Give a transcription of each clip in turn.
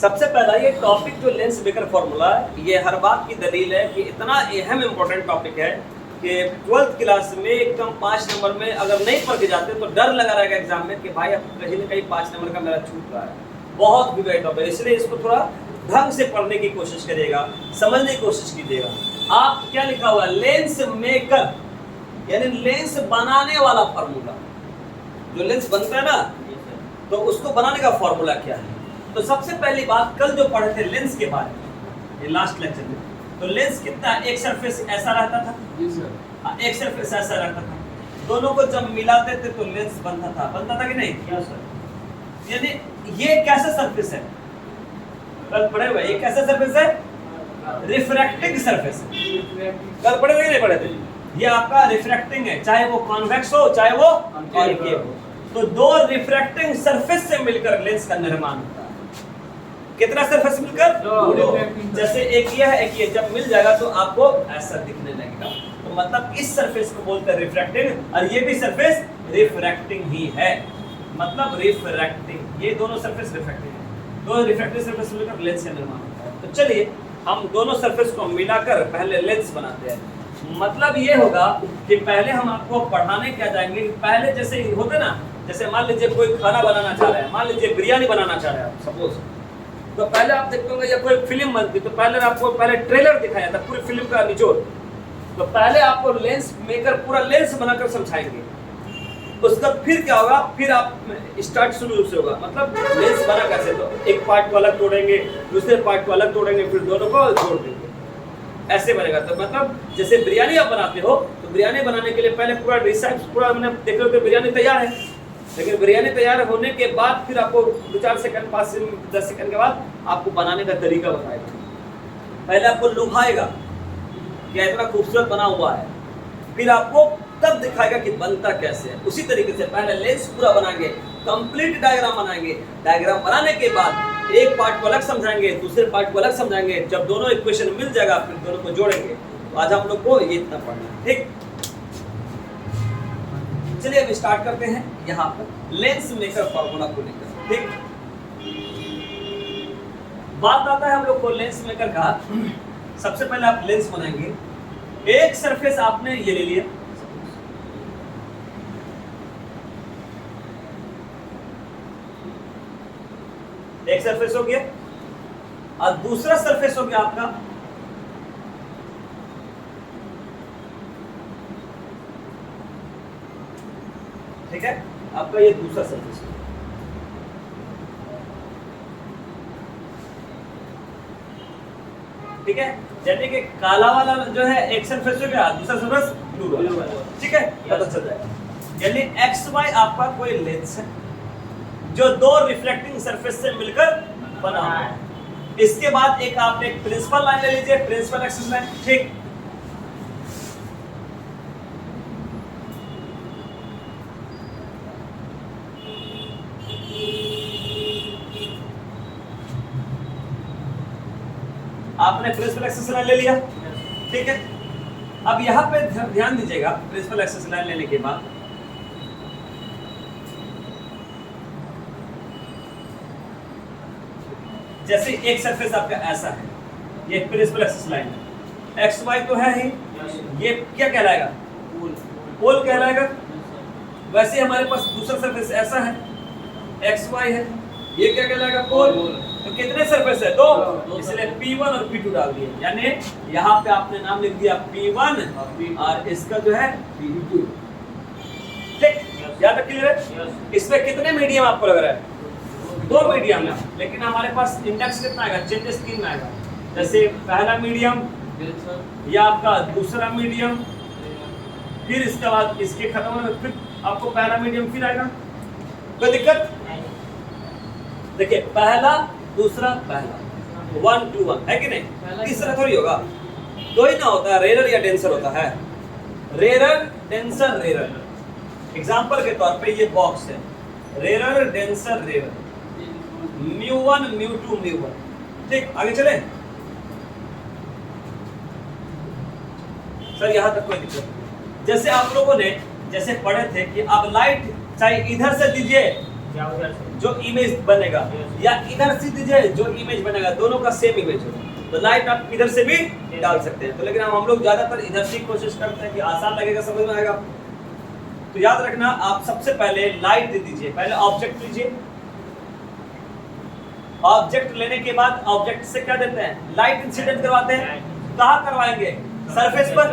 सबसे पहला ये टॉपिक जो लेंस मेकर फॉर्मूला है, ये हर बात की दलील है कि इतना अहम इम्पोर्टेंट टॉपिक है कि 12th क्लास में एकदम 5 नंबर में अगर नहीं पढ़ के जाते तो डर लगा रहेगा एग्जाम में कि भाई अब कहीं ना कहीं 5 नंबर का मेरा छूट रहा है। बहुत बिगड़ा टॉपिक है, इसलिए इसको थोड़ा ढंग से पढ़ने की कोशिश करिएगा, समझने की कोशिश कीजिएगा। आप क्या लिखा हुआ है, लेंस मेकर यानी लेंस बनाने वाला फॉर्मूला। जो लेंस बनता है ना तो उसको बनाने का फॉर्मूला क्या है। तो सबसे पहली बात, कल जो पढ़े थे लेंस के बारे में, ये लास्ट लेक्चर में, तो लेंस कितना, एक सरफेस ऐसा रहता था जी सर, एक सरफेस ऐसा रहता था, दोनों को जब मिलाते थे तो लेंस बनता था कि नहीं? Yes sir. यानी ये कैसा सरफेस है, कल पढ़े हुए, ये कैसा सरफेस है, रिफ्रैक्टिंग सरफेस है। कल पढ़े थे नहीं पढ़े थे? ये आपका रिफ्रैक्टिंग है, चाहे वो कॉन्वेक्स हो चाहे वो कॉनकेव हो। तो दो रिफ्रैक्टिंग सरफेस से मिलकर लेंस का निर्माण होता है। कितना सरफेस मिलकर? दो। जैसे एक ये है एक ये, जब मिल जाएगा तो आपको ऐसा दिखने लगेगा। तो मतलब इस सरफेस को बोलते हैं रिफ्रैक्टिंग, और ये भी सरफेस रिफ्रैक्टिंग ही है, मतलब रिफ्रैक्टिंग। ये दोनों सरफेस रिफ्रैक्टिंग है, दो रिफ्रैक्टिव सरफेस मिलकर लेंस का निर्माण होता है। तो चलिए हम दोनों सरफेस को मिलाकर पहले लेंस बनाते हैं। मतलब ये होगा कि पहले हम आपको पढ़ाने क्या जाएंगे, पहले जैसे होते ना, जैसे मान लीजिए कोई खाना बनाना चाह रहा है, मान लीजिए बिरयानी बनाना चाह रहे हैं आप सपोज, तो पहले आप देखते होंगे या कोई फिल्म बनती तो पहले आपको पहले ट्रेलर दिखाया जाता, पूरी फिल्म का निचोड़। तो पहले आपको लेंस मेकर पूरा लेंस बनाकर समझाएंगे, उसका फिर क्या होगा, फिर आप स्टार्ट शुरू से होगा, मतलब लेंस बना कैसे, तो एक पार्ट को अलग तोड़ेंगे, दूसरे पार्ट को अलग तोड़ेंगे, फिर दोनों को जोड़ देंगे, ऐसे बनेगा। तो मतलब जैसे बिरयानी आप बनाते हो तो बिरयानी बनाने के लिए पहले पूरा रिसर्च पूरा मैंने देख लो कि बिरयानी तैयार है, लेकिन बिरयानी तैयार होने के बाद फिर आपको 2-4 सेकंड 5-10 सेकंड के बाद आपको बनाने का तरीका बताएगा। पहले आपको लुभाएगा कि इतना खूबसूरत बना हुआ है, फिर आपको तब दिखाएगा कि बनता कैसे है। उसी तरीके से पहले लेंस पूरा बनाएंगे, कंप्लीट डायग्राम बनाएंगे, डायग्राम बनाने के बाद एक पार्ट को अलग समझाएंगे, दूसरे पार्ट को अलग समझाएंगे, जब दोनों इक्वेशन मिल जाएगा फिर दोनों को जोड़ेंगे। तो आज हम लोग को ये इतना पढ़ना है, ठीक। चलिए अब स्टार्ट करते हैं यहाँ पर लेंस मेकर फॉर्मूला को लेकर, ठीक। बात आता है हम लोग को लेंस मेकर का। सबसे पहले आप लेंस बनाएंगे, एक सरफेस आपने ये ले लिया, एक सरफेस हो गया, और दूसरा सरफेस हो गया आपका ठीक है, आपका ये दूसरा सरफेस है। ठीक है, यानी कि काला वाला जो है एक सरफेस हो गया, दूसरा सरफेस ब्लू वाला, ठीक है, पता चल जाएगा। यानी एक्स वाई आपका कोई लेंस है जो दो रिफ्लेक्टिंग सरफेस से मिलकर बना है। इसके बाद एक आपने एक प्रिंसिपल लाइन ले लीजिए, प्रिंसिपल एक्सिस लाइन, ठीक। आपने प्रिंसिपल एक्सिस लाइन ले लिया, ठीक है। अब यहां पे ध्यान दीजिएगा, प्रिंसिपल एक्सिस लाइन लेने के बाद जैसे एक सरफेस आपका ऐसा है, ये प्रिंसिपल एक्सिस लाइन है, एक्स वाई तो है ही, ये क्या कहलाएगा, पोल कहलाएगा। वैसे हमारे पास दूसरा सरफेस ऐसा है, एक्स वाई है, ये क्या कहलाएगा, पोल। तो कितने सरफेस है, दो, इसलिए P1 और P2 डाल दिए, यानी यहाँ पे आपने नाम लिख दिया P1 और इसका जो है P2, ठीक। याद तक क्लियर है? इसमें कितने मीडियम आपको लग रहा है, दो मीडियम है, लेकिन हमारे पास इंडेक्स कितना आएगा, चेंजेस 3 आएगा। जैसे पहला मीडियम, या आपका दूसरा मीडियम, फिर इसके बाद इसके खत्म होने फिर आपको पहला मीडियम फिर आएगा। कोई दिक्कत? देखिए पहला दूसरा पहला 1 to 1 है कि नहीं, तीसरा थोड़ी होगा, दो ही ना होता है, रेरर या डेंसर होता है, रेरर डेंसर रेरर। एग्जांपल के तौर पे ये बॉक्स है, रेरर डेंसर रेरर, μ1 μ2 μ1, ठीक। आगे चले सर, यहां तक कोई दिक्कत नहीं। जैसे आप लोगों ने जैसे पढ़े थे कि आप लाइट चाहे इधर से दीजिए जो इमेज बनेगा, या इधर से दीजिए जो इमेज बनेगा, दोनों का सेम इमेज होगा। तो लाइट आप इधर से भी डाल सकते हैं, तो लेकिन हम लोग ज्यादातर इधर से कोशिश करते हैं कि आसान लगेगा, समझ में आएगा। तो याद रखना, आप सबसे पहले लाइट दे दीजिए, पहले ऑब्जेक्ट लीजिए। ऑब्जेक्ट लेने के बाद ऑब्जेक्ट से क्या देते हैं, लाइट इंसिडेंट करवाते हैं। कहाँ करवाएंगे, सरफेस पर,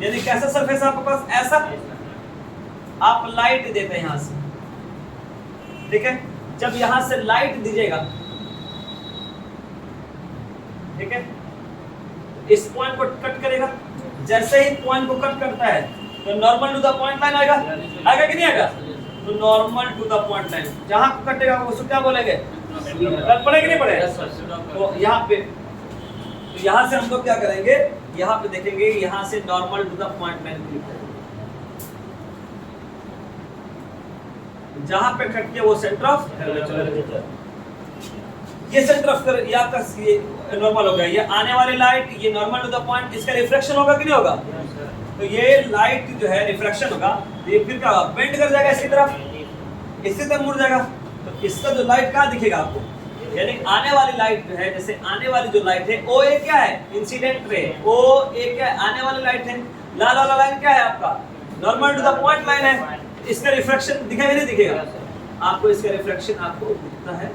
यानी कैसा सरफेस है आपके पास, ऐसा आप लाइट देते हैं यहां से, ठीक है। जब यहां से लाइट दीजिएगा, ठीक है, इस पॉइंट को कट करेगा। जैसे ही पॉइंट को कट करता है तो normal to the point line आएगा, आएगा कि नहीं आएगा। तो normal to the point line जहां कटेगा उसको क्या बोलेंगे, पड़े कि नहीं पड़े। तो यहाँ पे, तो यहाँ से हम लोग क्या करेंगे, यहाँ पे देखेंगे, यहाँ से normal to the point line click करेंगे। जहां पे कट किया वो सेंटर ऑफ कर्वेचर, ये सेंटर ऑफ कर, या का ये नॉर्मल हो गया। ये आने वाली लाइट, ये नॉर्मल टू द पॉइंट, इसका रिफ्लेक्शन होगा कि नहीं होगा। तो ये लाइट जो है रिफ्लेक्शन होगा, तो ये फिर क्या होगा, बेंड कर जाएगा इसकी तरफ, इसी तरफ मुड़ जाएगा। तो इसका जो लाइट कहाँ दिखेगा आपको, यानी आने वाली लाइट जो है, जैसे आने वाली जो लाइट है ओ ए क्या है, इंसिडेंट रे, ओ ए क्या है, आने वाली लाइट है। लाल वाला लाइन क्या है आपका, normal to the point line है। इसका रिफ्लेक्शन दिखेगा नहीं दिखेगा आपको, इसका रिफ्लेक्शन आपको दिखता है।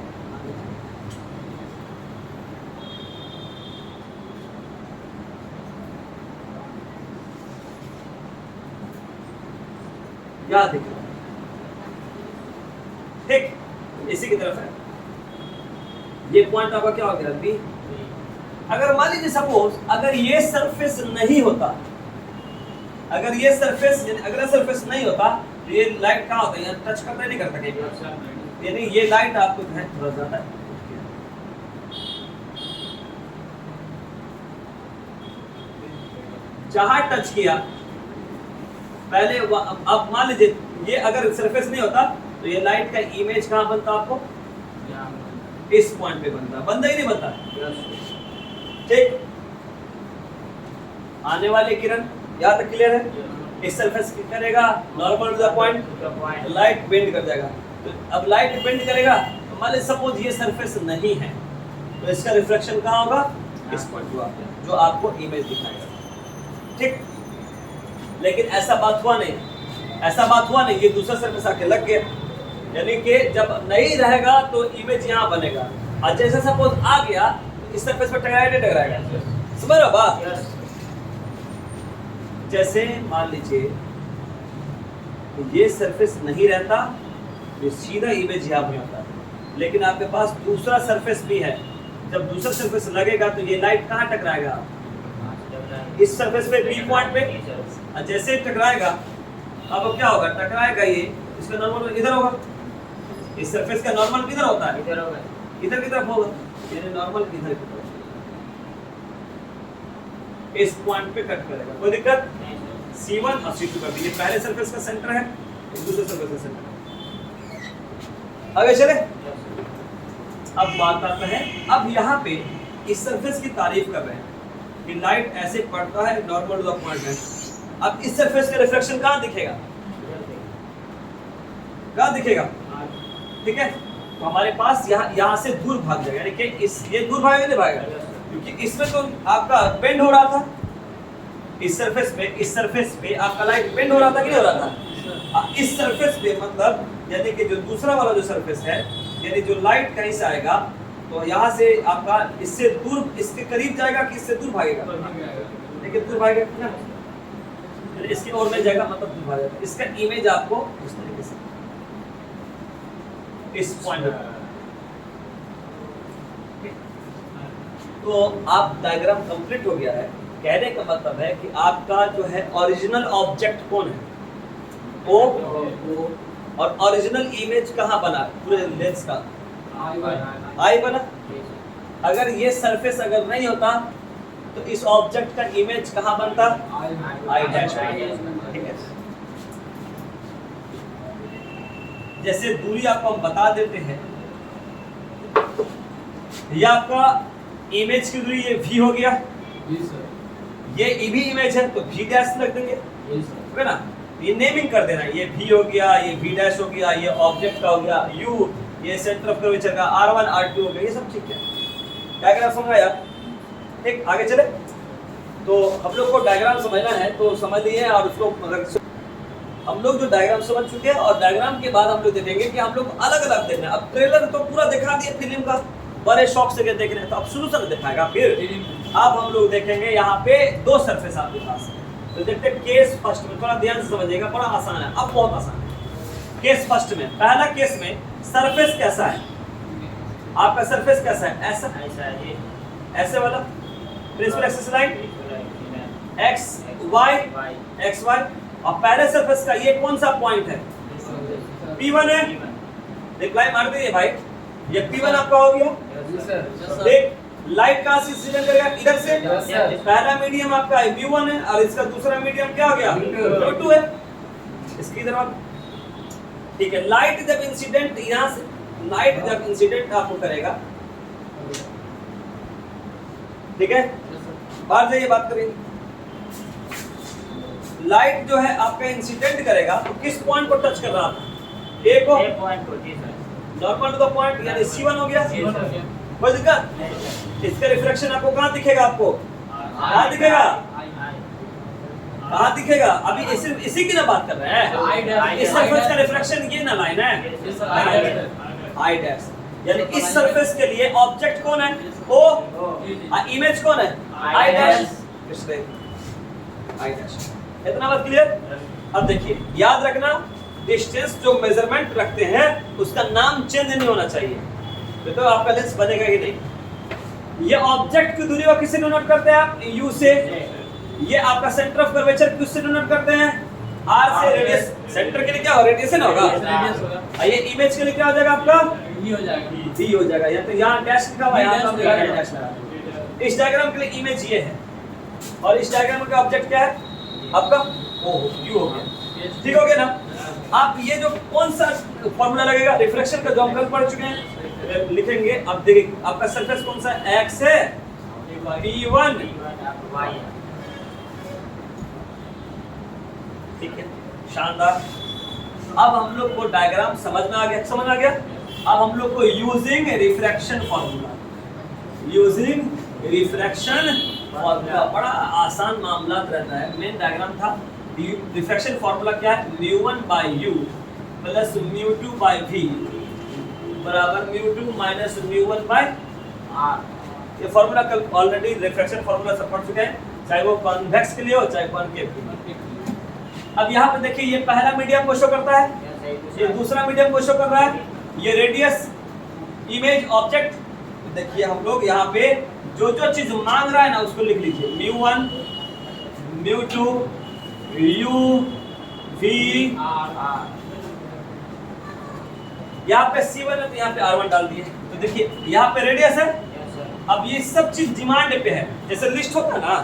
क्या दिख रहा है, ठीक, इसी की तरफ है। ये पॉइंट आपका क्या हो गया बी। अगर मान लीजिए सपोज अगर ये सरफेस नहीं होता, अगर ये सरफेस, अगर सरफेस नहीं होता तो ये लाइट क्या होता है, टच करता नहीं करता कहीं, यानी ये लाइट आपको जो है थोड़ा ज्यादा जहां टच किया पहले, अब मान लीजिए ये अगर सरफेस नहीं होता तो ये लाइट का इमेज कहां बनता आपको, इस पॉइंट पे बनता, बनता ही नहीं बनता, ठीक। आने वाली किरण यहाँ तक क्लियर है, इस सरफेस की करेगा normal to the point, light bend कर जाएगा। तो अब लाइट बेंड करेगा, तो मान लीजिए सपोज ये सरफेस नहीं है, तो इसका रिफ्लेक्शन कहाँ होगा, इस पॉइंट पे, जो आपको इमेज दिखाएगा, ठीक। लेकिन ऐसा बात हुआ नहीं, ऐसा बात हुआ नहीं, ये दूसरा सरफेस आके लग गया, यानी कि जब नहीं रहेगा तो इमेज यहाँ बनेगा, और जैसे सपोज आ गया तो इस सरफेस पर टकराएगा नहीं टकराएगा, समझ रहे हो बात। जैसे मान लीजिए ये सरफेस नहीं रहता, ये सीधा इमेज यहाँ बनाता, लेकिन आपके पास दूसरा सरफेस भी है। जब दूसरा सरफेस लगेगा तो ये लाइट कहाँ टकराएगा, इस सरफेस पे बी पॉइंट पे। जैसे टकराएगा, अब क्या होगा, टकराएगा ये, इसका नॉर्मल इधर होगा, इस सरफेस का नॉर्मल किधर होता है, इधर की तरफ होगा, यानी नॉर्मल इधर की तरफ, इस पॉइंट पे कट करेगा, कोई दिक्कत। C1 और C2 का भी, ये पहले सरफेस का सेंटर है, दूसरे सरफेस का सेंटर है। आगे चले, अब बात आता है, अब यहाँ पे इस सरफेस की तारीफ कर रहे हैं कि लाइट ऐसे पड़ता है नॉर्मल टू द पॉइंट है। अब इस सरफेस का रिफ्लेक्शन कहाँ दिखेगा, कहाँ दिखेगा, ठीक है। तो हमारे पास यहाँ से दूर भाग जाएगा, यानी कि इस, ये दूर भागेगा नहीं भागेगा, क्योंकि इसमें तो आपका बेंड हो रहा था, इस सरफेस पे आपका लाइट बेंड हो रहा था कि नहीं हो रहा था। इस सरफेस पे मतलब, यानी कि जो दूसरा वाला जो सरफेस है, यानी जो लाइट कहीं से आएगा तो यहाँ से आपका इससे दूर, इसके करीब जाएगा कि इससे दूर भागेगा, लेकिन दूर भागेगा ना, इसकी ओर में जाएगा मतलब दूर भागेगा। इसका इमेज आपको इस तरीके से, इस पॉइंट, तो आप डायग्राम कंप्लीट हो गया है। कहने का मतलब है कि आपका जो है ओरिजिनल ऑब्जेक्ट कौन है, वो, और ओरिजिनल इमेज कहाँ बना, पूरे लेंस का आई बना। अगर ये सरफेस अगर नहीं होता तो इस ऑब्जेक्ट का इमेज कहाँ बनता, आई डैश, ठीक है। जैसे दूरी आपको हम बता देते हैं, ये आपका इमेज की दूरी ये v हो गया, ये भी इमेज है तो v डैश लग देंगे, है ना। ये नेमिंग कर देना, ये V हो गया, ये V डैश हो गया, ये ऑब्जेक्ट का हो गया U, ये सेंटर ऑफ कर्वेचर का R1 R2 हो गया, ये सब ठीक है। डायग्राम समझ आया? ठीक, आगे चले। तो हम लोग को डायग्राम समझना है तो समझ लिए, और उसको अगर हम लोग जो डायग्राम समझ चुके हैं, और डायग्राम के बाद हम लोग देखेंगे कि हम लोग अलग अलग देखना है। अब ट्रेलर तो पूरा दिखा दिया फिल्म का, बड़े शौक से देख रहे हैं, तो अब सोल्यूशन दिखाएगा। फिर अब हम लोग देखेंगे यहाँ पे दो सरफेस आपके पास है, तो देखते हैं केस फर्स्ट में, थोड़ा ध्यान से समझिएगा, बड़ा आसान है, अब बहुत आसान है। केस फर्स्ट में, पहला केस में सरफेस कैसा है आपका? सरफेस कैसा है? ऐसा है, ऐसे वाला principal axis line x y x y, और पहले सरफेस का ये कौन सा पॉइंट है? P1 है। रिप्लाई मार दीजिए भाई, ये P1 आपका हो गया। देख लाइट कहां से इंसिडेंट करेगा? इधर से। पहला मीडियम आपका V1 है, और इसका दूसरा मीडियम क्या हो गया? V2 है। इसकी तरफ ठीक है। लाइट जब इंसिडेंट यहां से, लाइट जब इंसिडेंट आपको करेगा, ठीक है, बाहर से ये बात करेंगे, लाइट जो है आपका इंसिडेंट करेगा तो किस पॉइंट को टच कर रहा था? ए को, नॉर्मल टू द पॉइंट, यानी C1 हो गया। कोई दिक्कत? इसका रिफ्लेक्शन आपको कहां दिखेगा? आपको कहां दिखेगा? कहां दिखेगा? अभी इसी की ना बात कर रहे हैं। इस सरफेस का रिफ्लेक्शन ये ना लाइन है, आई डैश, यानी इस सरफेस के लिए ऑब्जेक्ट कौन है? O, इमेज कौन है? I dash, I dash. इतना बात क्लियर? अब देखिए, याद रखना, डिस्टेंस जो मेजरमेंट रखते हैं उसका नाम चेंज नहीं होना चाहिए, तो आपका लेंस बनेगा ही नहीं। ये ऑब्जेक्ट की दूरी को किससे डिनोट करते हैं आप? U से। ये आपका सेंटर ऑफ कर्वेचर किससे डिनोट करते हैं? R से। रेडियस, सेंटर के लिए क्या होगा? रेडियसन होगा। और ये इमेज के लिए क्या हो जाएगा आपका? V हो जाएगा, V हो जाएगा। या तो यहाँ डैश लिखा हुआ है, यहाँ पे डैश लगा। इस डायग्राम के लिए इमेज ये है, और इस डायग्राम का ऑब्जेक्ट क्या है आपका? O, U हो गया। ठीक हो गया ना? आप ये जो कौन सा फॉर्मूला लगेगा रिफ्लेक्शन का, जो हम कल पढ़ चुके हैं, लिखेंगे। अब देखिए आपका सरफेस कौन सा है? X है, P1, ठीक है, शानदार। अब हम लोग को डायग्राम समझ में आ गया, समझ आ गया। अब हम लोग को using refraction formula, using refraction formula, बड़ा आसान मामला रहता है। मेन डायग्राम था। रिफ्रैक्शन फार्मूला क्या है? μ1/u प्लस μ2/v बराबर μ2 माइनस μ1/r। ये फार्मूला कल ऑलरेडी रिफ्रैक्शन फार्मूला सब पढ़ चुके हैं, चाहे वो कॉन्वेक्स के लिए हो चाहे कॉनकेव के लिए। अब यहाँ पे देखिए, ये पहला मीडियम को शो करता है, ये दूसरा मीडियम को शो कर रहा है, ये रेडियस, इमेज, ऑब्जेक्ट। देखिए हम लोग यहाँ पे जो जो चीज मांग रहा है ना उसको लिख लीजिए, μ1 μ2 u v r। यहाँ पे C1 है तो यहाँ पे R1 डाल दिए। तो देखिए यहाँ पे रेडियस है। अब ये सब चीज डिमांड पे है, जैसे लिस्ट होता है ना,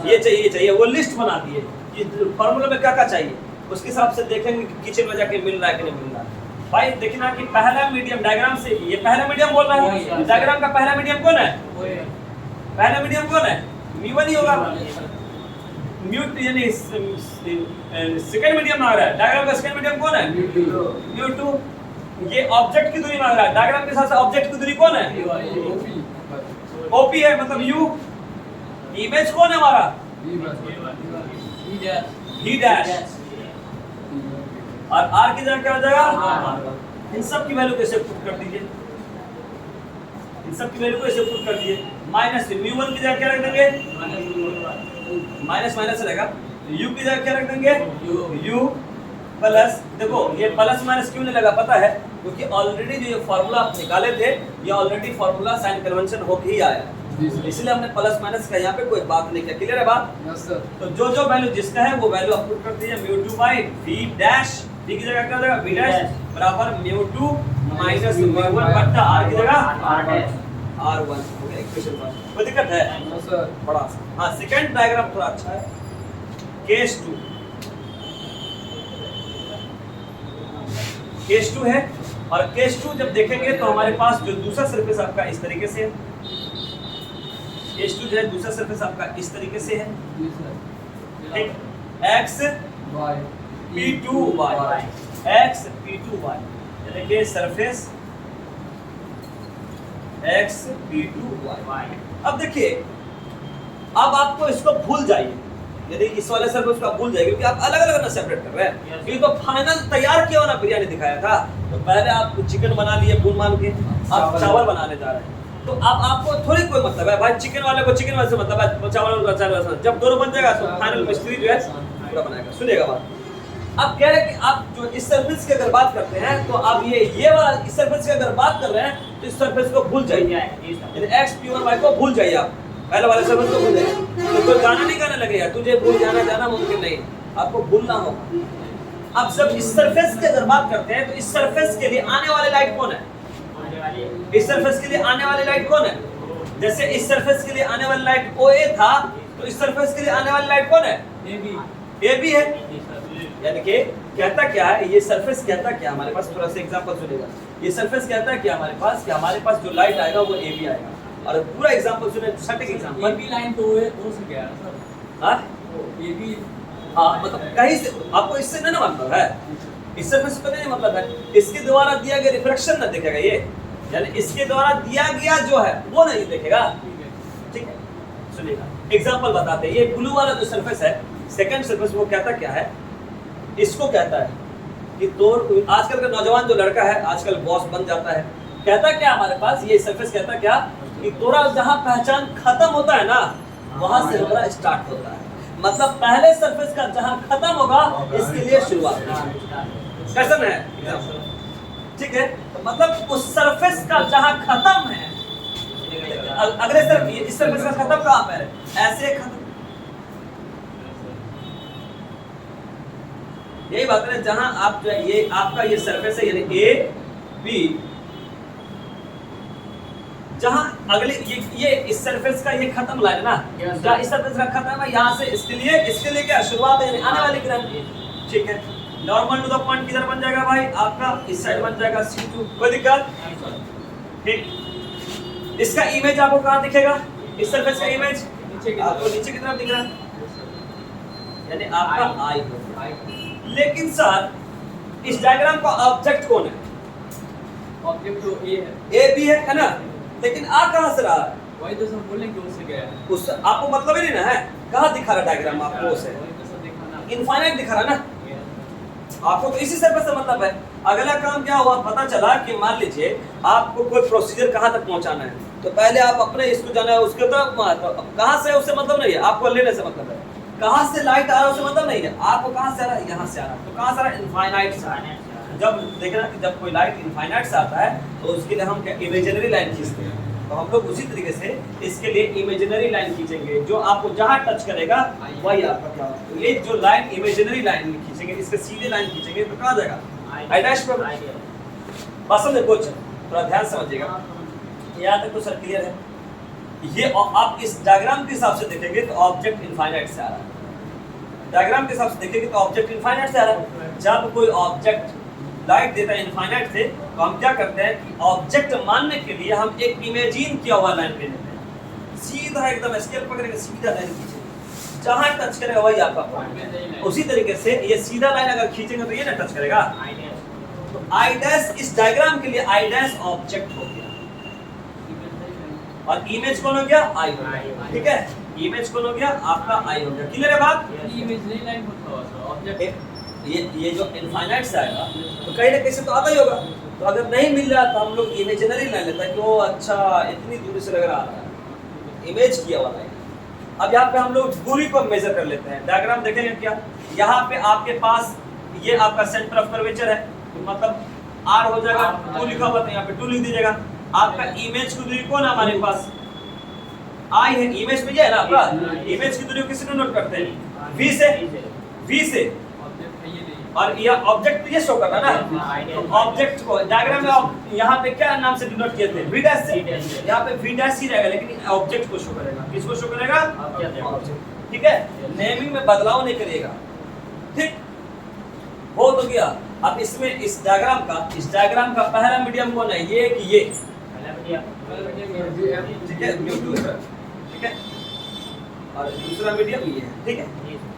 ये चाहिए ये चाहिए, वो लिस्ट बना दिए कि फार्मूला में क्या क्या चाहिए, उसके हिसाब से देखेंगे कि किचन में जाके मिल रहा है कि नहीं मिल रहा है। भाई देखना कि पहला मीडियम डायग्राम से, ये पहला मीडियम बोल रहा है, डायग्राम का पहला मीडियम कौन है? पहला मीडियम कौन है? μ1 ही होगा। म्यूट यानी सेकंड मीडियम मांग रहा है, डायग्राम का सेकंड मीडियम कौन है? μ2। ये ऑब्जेक्ट की दूरी मांग रहा है, डायग्राम के साथ ऑब्जेक्ट की दूरी कौन है? OP है, मतलब U। इमेज कौन है हमारा? V डैश, और R की जगह क्या हो जाएगा? इन सब की वैल्यू कैसे पुट कर दीजिए, इन सब की वैल्यू को ऐसे पुट कर दिए। माइनस μ1 की जगह क्या रख देंगे? माइनस माइनस रहेगा। U की जगह क्या रख देंगे? U प्लस, देखो ये प्लस माइनस क्यों नहीं लगा पता है? क्योंकि ऑलरेडी जो ये फार्मूला आप निकाले थे, ये ऑलरेडी फार्मूला साइन कन्वेंशन होके ही आया, इसलिए हमने प्लस माइनस का यहाँ पे कोई बात नहीं किया। क्लियर है बात? Yes sir. तो जो जो वैल्यू जिसका है वो वैल्यू आप पुट कर दीजिए। μ2/v डैश, v की जगह क्या हो जाएगा? v डैश बराबर μ2 माइनस μ1 बट्टा r की जगह r डैश, r1 हो गया इक्वेशन पास। कोई दिक्कत है? नो सर, बड़ा आसान। हां, सेकंड डायग्राम थोड़ा अच्छा है। केस 2, केस 2 है, और केस 2 जब देखेंगे तो हमारे पास जो दूसरा सरफेस आपका इस तरीके से है, केस 2 जो है दूसरा सरफेस आपका इस तरीके से है, ठीक, x y P2y, x P2y, यानी कि सरफेस x P2y। अब देखिए, अब आपको इसको भूल जाइए, यदि इस वाले सरफेस को आप भूल जाइए, क्योंकि आप अलग अलग ना सेपरेट कर रहे हैं। ये तो फाइनल तैयार किया हुआ बिरयानी दिखाया था, तो पहले आप चिकन बना लिए भून मान के, आप चावल बनाने जा रहे हैं, तो अब आपको थोड़ी कोई मतलब है भाई, चिकन वाले को चिकन वाले से मतलब है, चावल वाले को चावल वाले से। जब दोनों बन जाएगा तो फाइनल मिस्त्री जो है पूरा बनाएगा। सुनिएगा बात, अब कह रहे हैं कि आप जो इस सरफेस की अगर बात करते हैं, तो आप ये वाला इस सरफेस की अगर बात कर रहे हैं, तो इस सरफेस को भूल जाइए, यानी x p और y को भूल जाइए, आप पहले वाले सरफेस को भूल जाइए। तो कोई गाना नहीं गाने लगेगा, तुझे भूल जाना मुमकिन नहीं, आपको भूलना होगा। अब जब इस सरफेस की अगर बात करते हैं, तो इस सरफेस के लिए आने वाली लाइट कौन है? इस सरफेस के लिए आने वाली लाइट कौन है? जैसे इस सरफेस के लिए आने वाली लाइट OA था, तो इस सरफेस के लिए आने वाली लाइट कौन है? AB है। यानी कि कहता क्या है ये सरफेस, कहता क्या हमारे पास, थोड़ा सा एग्जांपल सुनेगा। ये सरफेस कहता है कि हमारे पास जो लाइट आएगा वो AB आएगा। और पूरा एग्जांपल सुने, सटीक एग्जांपल। AB लाइन तो वो से क्या है सर? हां AB, हां मतलब कहीं से आपको इससे नहीं मतलब है, इस सरफेस पे नहीं मतलब है, इसके द्वारा दिया गया रिफ्लेक्शन ना देखेगा ये, यानी इसके द्वारा दिया गया जो है वो नहीं देखेगा। ठीक है, सुनिएगा एग्जांपल बताते हैं। ये ब्लू वाला जो सरफेस है, सेकंड सरफेस, वो कहता क्या है? इसको कहता है कि तो आजकल का नौजवान जो लड़का है, आजकल बॉस बन जाता है, कहता क्या हमारे पास ये सरफेस कहता क्या कि तोरा जहां पहचान खत्म होता है ना, वहां से हमारा स्टार्ट होता है। मतलब पहले सरफेस का जहां खत्म होगा, इसके लिए शुरुआत। कैसा है? ठीक है, तो मतलब उस सरफेस का जहां खत्म है, अगले तरफ इस सरफेस का खत्म कहां पर है? ऐसे खत्म। यही बात है, जहां आप जो है ये आपका ये सरफेस है, यानी A B, जहां अगले ये इस सरफेस का ये खत्म लाइन है ना, जहां इस सरफेस का खत्म है, यहां से इसके लिए क्या शुरुआत है, यानी आने वाली किरण। ठीक है, नॉर्मल टू द पॉइंट किधर बन जाएगा भाई आपका? इस साइड बन जाएगा C2। कोई दिक्कत? ठीक, इसका इमेज आपको कहां दिखेगा? इस सरफेस का इमेज आपको नीचे की तरफ दिख रहा है, यानी आपका I होगा। लेकिन सर इस डायग्राम का ऑब्जेक्ट कौन है? ऑब्जेक्ट तो A है, AB है ना, लेकिन आ कहां से रहा है? वही तो सब बोलें कि उससे गया है। उस आपको मतलब ही नहीं ना है, कहां दिखा रहा डायग्राम आपको? उसे वही तो सब दिखाना, इनफाइनाइट दिखा रहा ना आपको, तो इसी सरफेस से मतलब है। अगला काम क्या हुआ, पता चला कि मान लीजिए आपको कोई प्रोसीजर कहां तक पहुंचाना है, तो पहले आप अपने इसको जाना है, उसके तरफ कहां से उससे मतलब नहीं है, आपको लेने से मतलब है। कहां से लाइट आ रहा है उससे मतलब नहीं है, आपको कहां से आ रहा है? यहां से आ रहा है। तो कहां से आ रहा है? इनफाइनाइट से। जब देखना कि जब कोई लाइट इनफाइनाइट से आता है, तो उसके लिए हम क्या इमेजिनरी लाइन खींचते हैं। तो हम लोग उसी तरीके से इसके लिए इमेजिनरी लाइन खींचेंगे, जो आपको जहां टच करेगा वही आपका क्या होगा। तो ये जो लाइन इमेजिनरी लाइन खींचेंगे, इसके सीधे लाइन खींचेंगे, तो कहां जाएगा? आई डैश पर। बस समझे कुछ, थोड़ा ध्यान समझिएगा, यहां तक तो सर क्लियर है। ये आप इस डायग्राम के हिसाब से देखेंगे तो ऑब्जेक्ट इनफाइनाइट से आ रहा है, डायग्राम के हिसाब से देखेंगे तो ऑब्जेक्ट इनफाइनाइट से आ रहा है। जब कोई ऑब्जेक्ट लाइट देता है इनफाइनाइट से, तो हम क्या करते हैं कि ऑब्जेक्ट मानने के लिए हम एक इमेजिन किया हुआ लाइन ले लेते हैं, सीधा एकदम स्केल पकड़ेंगे, सीधा लाइन खींचेंगे, जहां टच करेगा वही आपका पॉइंट। उसी तरीके से ये सीधा लाइन अगर खींचेंगे तो ये ना टच करेगा, तो आई डैश इस डायग्राम के लिए आई डैश ऑब्जेक्ट हो गया, और इमेज कौन हो गया? आई हो गया। ठीक है, इमेज कौन हो गया? आपका आई हो गया। क्लियर है बात? इमेज नहीं लाइन होता है सर, ऑब्जेक्ट ये जो इनफाइनाइट से आएगा तो कहीं ना कहीं से तो आता ही होगा। तो अगर नहीं मिल रहा तो हम लोग इमेजिनरी लाइन लेते हैं कि वो अच्छा इतनी दूरी से लग रहा है, इमेज किया हुआ लाइन। अब यहाँ पे हम लोग दूरी को मेजर कर लेते हैं। डायग्राम देखेंगे क्या, यहाँ पे आपके पास ये आपका सेंटर ऑफ कर्वेचर है, तो मतलब R हो जाएगा, 2 लिखा हुआ था यहाँ पे 2 लिख दीजिएगा। आपका इमेज की दूरी कौन है हमारे पास? I है, इमेज में ये है ना आपका, इमेज की दूरी किससे नोट करते हैं? V से। और ये ऑब्जेक्ट तो ये शो कर रहा है ना, तो ऑब्जेक्ट को डायग्राम में यहाँ पे क्या नाम से डिनोट किए थे? V डैश से। यहाँ पे V डैश ही रहेगा, लेकिन ऑब्जेक्ट को शो करेगा। किसको शो करेगा? ऑब्जेक्ट। ठीक है, नेमिंग में बदलाव नहीं करिएगा। ठीक हो तो गया। अब इसमें इस डायग्राम का पहला मीडियम कौन है? ये कि ये? ठीक है, ठीक है। और दूसरा मीडियम ये है, ठीक है।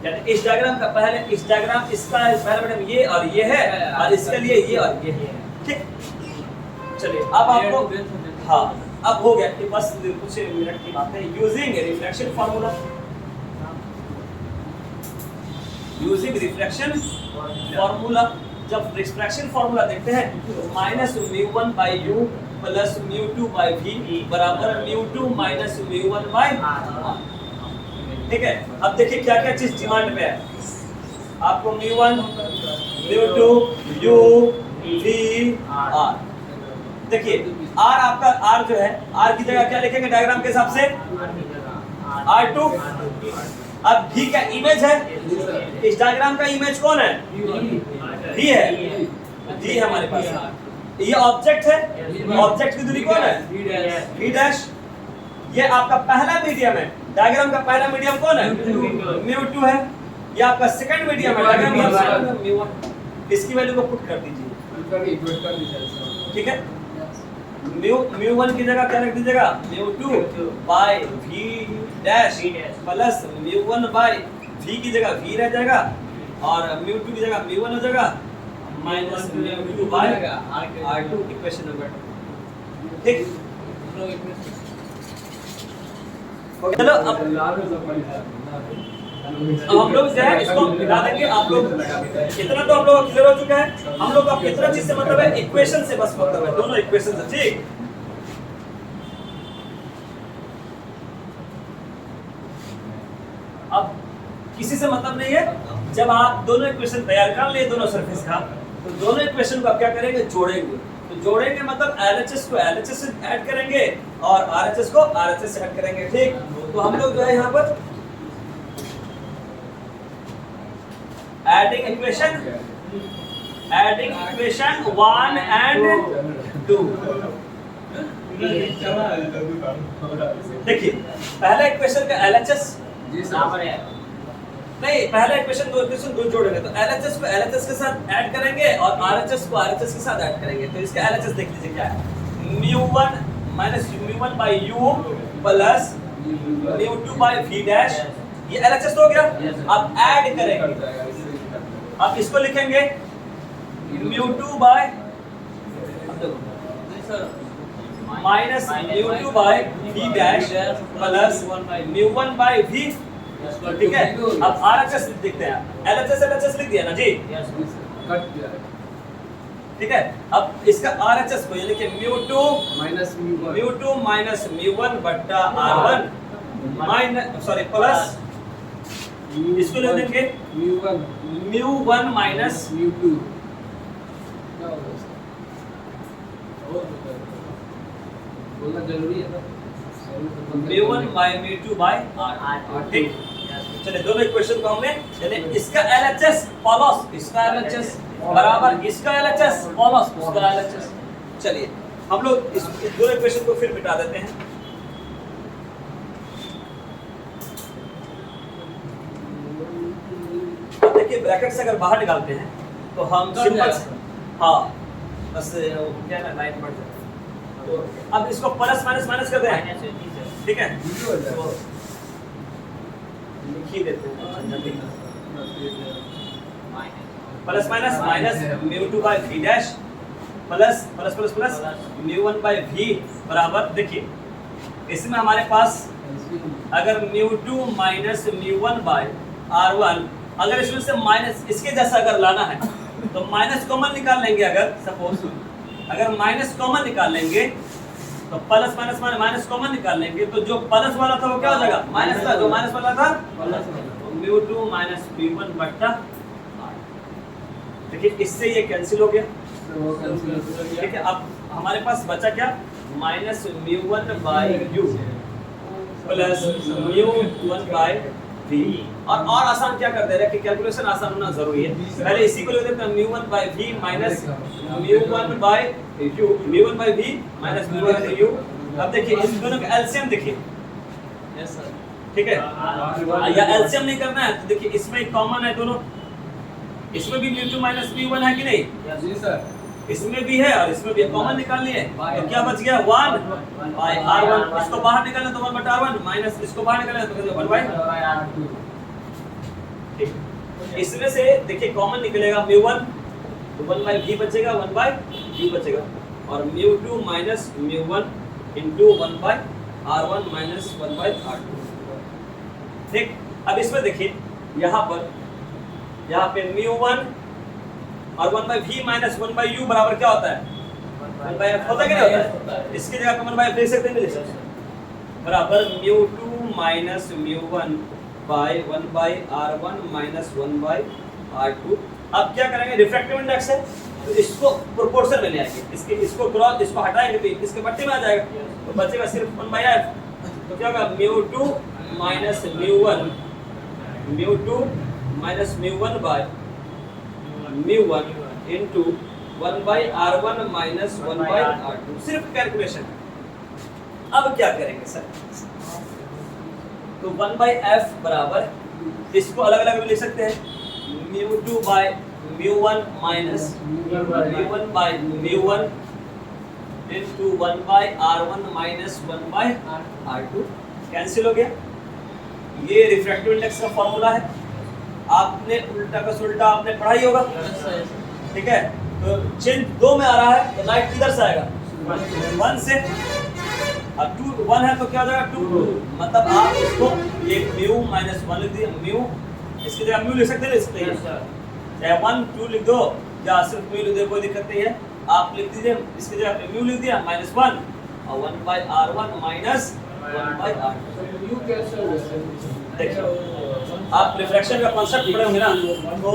यानी इस डायग्राम का इस डायग्राम इसका पहला मीडियम ये और ये है, और इसके लिए ये और ये है, ठीक। चलिए अब आपको हाँ अब हो गया कि बस कुछ मिनट की बात है। Using reflection formula, using reflection formula, जब रिफ्लेक्शन फार्मूला देखते हैं तो minus म्यू1 by you plus म्यू2 by V बराबर म्यू2 माइनस म्यू1 बाई आर, ठीक है। अब देखिए क्या क्या चीज डिमांड में है आपको, म्यू1 म्यू2 यू वी आर। देखिए आर आपका आर जो है, आर की जगह क्या लिखेंगे डायग्राम के हिसाब से R2। अब V का इमेज है, इस डायग्राम का इमेज कौन है, V है, V है हमारे पास। ये ऑब्जेक्ट है, ऑब्जेक्ट की दूरी कौन है, V डैश। ये आपका पहला मीडियम है, डायग्राम का पहला मीडियम कौन है, म्यू2 है। ये आपका सेकंड मीडियम है, डायग्राम का म्यू1। इसकी वैल्यू को पुट कर दीजिए, ठीक है। म्यू1 की जगह क्या रख दीजिएगा, म्यू2 by we dash plus म्यू1 by V की जगह वी रह जाएगा, और म्यू2 की जगह म्यू1 हो जाएगा minus mu two by R2, equation number 2, ठीक। चलो अब हम लोग जो है इसको मिटा देंगे। आप लोग इतना तो हम लोग क्लियर हो चुका है। हम लोग का कितना चीज से मतलब है, इक्वेशन से बस मतलब है, दोनों इक्वेशन से, ठीक। अब किसी से मतलब नहीं है, जब आप दोनों इक्वेशन तैयार कर लिए दोनों सरफेस का, तो दोनों इक्वेशन को आप क्या करेंगे, जोड़ेंगे। तो जोड़ेंगे मतलब LHS को LHS से ऐड करेंगे और RHS को RHS से ऐड करेंगे, ठीक। तो हम लोग जो है यहाँ पर adding equation 1 and 2। देखिए पहला इक्वेशन का LHS नहीं, पहला इक्वेशन दो जोड़ेंगे, तो LHS को LHS के साथ ऐड करेंगे और RHS को RHS के साथ ऐड करेंगे। तो इसका LHS देख लीजिए क्या है, mu one minus म्यू1 by you plus म्यू2 by v dash. ये LHS हो गया। अब ऐड करेंगे, अब इसको लिखेंगे mu two by minus mu two by we dash plus म्यू1 by v, ठीक है। अब RHS लिखते हैं, LHS लिख दिया ना जी, ठीक है। अब इसका RHS को ये लिखिए म्यू2 माइनस म्यू1 बट्टा R1 माइनस प्लस, इसको लिख देंगे म्यू1 माइनस म्यू2। बोलना जरूरी है ना, म्यू1 बाय म्यू2 बाय R, ठीक। चलिए दोनों इक्वेशन को हमने, चलिए इसका LHS फॉलोस इसका LHS बराबर इसका LHS फॉलोस उसका LHS। चलिए हम लोग इस दोनों इक्वेशन को फिर मिटा देते हैं। अब देखिए ब्रैकेट से अगर बाहर निकालते हैं तो हम सिंपल, हाँ बस क्या ना लाइन बढ़ जाए, तो अब इसको प्लस माइनस माइनस कर दें, ठीक है। तो लिख ही देते हैं जल्दी, plus minus minus mu two by we dash plus plus plus plus म्यू1 by v बराबर, देखिए इसमें हमारे पास अगर म्यू2 माइनस म्यू1 बाय R1, अगर इसमें से माइनस इसके जैसा अगर लाना है तो माइनस कॉमन निकाल लेंगे। अगर सपोज अगर माइनस कॉमन निकाल लेंगे तो प्लस माइनस माइनस कॉमन निकाल लेंगे, तो जो प्लस वाला था वो क्या हो जाएगा, माइनस था, जो माइनस वाला था म्यू2 माइनस म्यू1 बट्टा R। देखिए इससे ये कैंसिल हो गया, ठीक है। अब हमारे पास बचा क्या, minus mu one by u plus म्यू1 by v. और आसान क्या कर दे रहे हैं कि कैलकुलेशन आसान होना जरूरी है। पहले इसी को लिख देते हैं mu one by v minus mu one by u, mu one by v minus mu one by u. अब देखिए इस दोनों का एलसीएम देखिए, यस सर, ठीक है। या एलसीएम नहीं करना है तो देखिए इसमें कॉमन है दोनों, इसमें भी म्यू2 माइनस म्यू1 है कि नहीं, जी सर। इसमें भी है और इसमें भी कॉमन निकालनी है, तो क्या बच गया 1 बाय r1, इसको बाहर निकालना तो 1 बटा r1 माइनस इसको बाहर निकालना तो 1 बाय r2। ठीक। इसमें से देखिए कॉमन निकलेगा μ1 तो 1 बाय v बचेगा, 1 बाय u बचेगा, और μ2 minus μ1 into 1 by r1 minus 1 by r2। ठीक, अब इसमें देखिए यहाँ पे μ1 और 1 by v minus 1 by u बराबर क्या होता है 1 बाय f होता है कि नहीं होता है? इसकी जगह पे 1 बाय f लिख सकते हैं, नहीं लिख सकते, बराबर μ2 minus μ1 by 1 by r1 minus 1 by r2। अब क्या करेंगे, रिफ्रैक्टिव इंडेक्स है तो इसको प्रोपोर्शन में ले आएंगे, इसको क्रॉस इसको हटाएंगे तो इसके बट्टे में आ जाएगा, तो बचेगा सिर्फ 1 बाय f, तो क्या होगा μ2 minus μ1 minus μ1 by μ1 into 1 by r1 minus 1 by r2, सिर्फ कैलकुलेशन। अब क्या करेंगे सर, तो 1 बाय f बराबर, इसको अलग अलग भी लिख सकते हैं, μ2 by μ1 minus μ1 by μ1 into 1 by r1 minus 1 by r2, cancel हो गया। ये रिफ्रैक्टिव इंडेक्स का फॉर्मूला है, आपने उल्टा का सुल्टा आपने पढ़ा ही होगा, ठीक है। तो चिन्ह 2 में आ रहा है तो लाइट किधर से आएगा 1 से, अब 2 1 है तो क्या हो जाएगा 2, मतलब आप इसको ये म्यू माइनस 1 लिख दिए, म्यू इसकी जगह म्यू लिख सकते हैं, चाहे 1 2 लिख दो या सिर्फ म्यू लिख दो, कोई दिक्कत नहीं है, आप लिख दीजिए इसकी जगह पे म्यू लिख दिया माइनस 1 और 1 by r1 minus 1 by r2। कैसे देखिए आप रिफ्रैक्शन का कॉन्सेप्ट पढ़े होंगे ना, तो